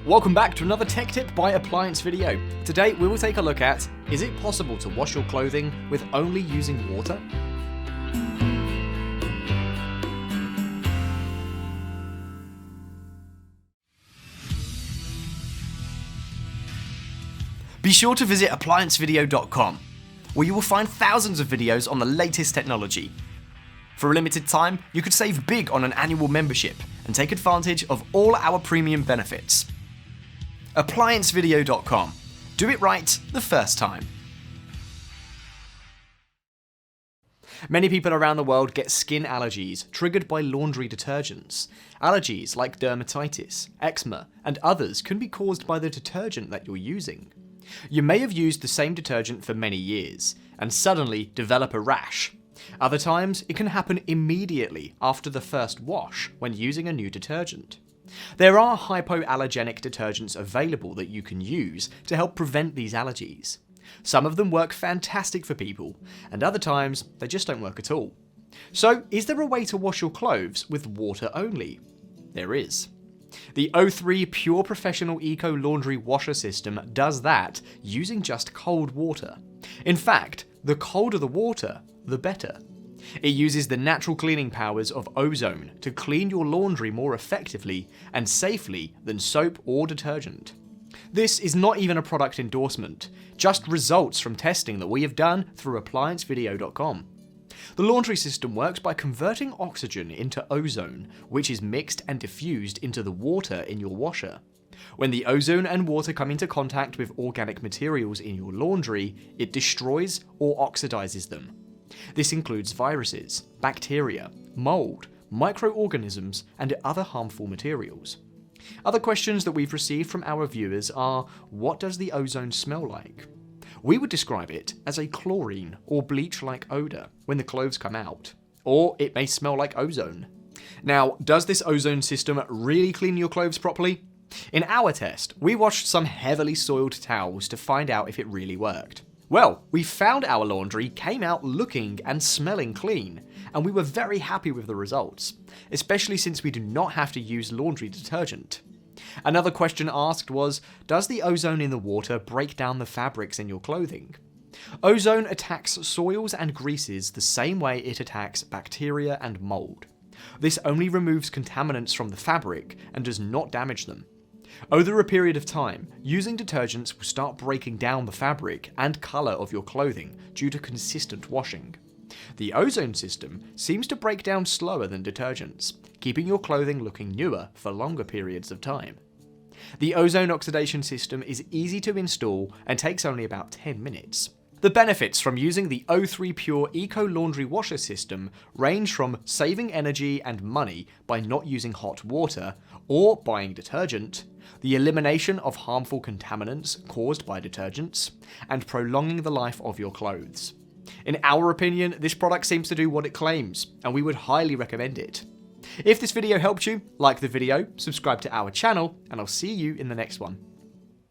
Welcome back to another tech tip by Appliance Video. Today we will take a look at, is it possible to wash your clothing with only using water? Be sure to visit ApplianceVideo.com, where you will find thousands of videos on the latest technology. For a limited time, you could save big on an annual membership and take advantage of all our premium benefits. ApplianceVideo.com. Do it right the first time. Many people around the world get skin allergies triggered by laundry detergents. Allergies like dermatitis, eczema, and others can be caused by the detergent that you're using. You may have used the same detergent for many years and suddenly develop a rash. Other times, it can happen immediately after the first wash when using a new detergent. There are hypoallergenic detergents available that you can use to help prevent these allergies. Some of them work fantastic for people, and other times they just don't work at all. So, is there a way to wash your clothes with water only? There is. The O3 Pure Professional Eco Laundry Washer System does that using just cold water. In fact, the colder the water, the better. It uses the natural cleaning powers of ozone to clean your laundry more effectively and safely than soap or detergent. This is not even a product endorsement, just results from testing that we have done through ApplianceVideo.com. The laundry system works by converting oxygen into ozone, which is mixed and diffused into the water in your washer. When the ozone and water come into contact with organic materials in your laundry, it destroys or oxidizes them. This includes viruses, bacteria, mold, microorganisms, and other harmful materials. Other questions that we've received from our viewers are, what does the ozone smell like? We would describe it as a chlorine or bleach-like odor when the clothes come out, or it may smell like ozone. Now, does this ozone system really clean your clothes properly? In our test, we washed some heavily soiled towels to find out if it really worked. Well, we found our laundry came out looking and smelling clean, and we were very happy with the results, especially since we do not have to use laundry detergent. Another question asked was, does the ozone in the water break down the fabrics in your clothing? Ozone attacks soils and greases the same way it attacks bacteria and mold. This only removes contaminants from the fabric and does not damage them. Over a period of time, using detergents will start breaking down the fabric and colour of your clothing due to consistent washing. The ozone system seems to break down slower than detergents, keeping your clothing looking newer for longer periods of time. The ozone oxidation system is easy to install and takes only about 10 minutes. The benefits from using the O3 Pure Eco Laundry Washer System range from saving energy and money by not using hot water or buying detergent, the elimination of harmful contaminants caused by detergents, and prolonging the life of your clothes. In our opinion, this product seems to do what it claims, and we would highly recommend it. If this video helped you, like the video, subscribe to our channel, and I'll see you in the next one.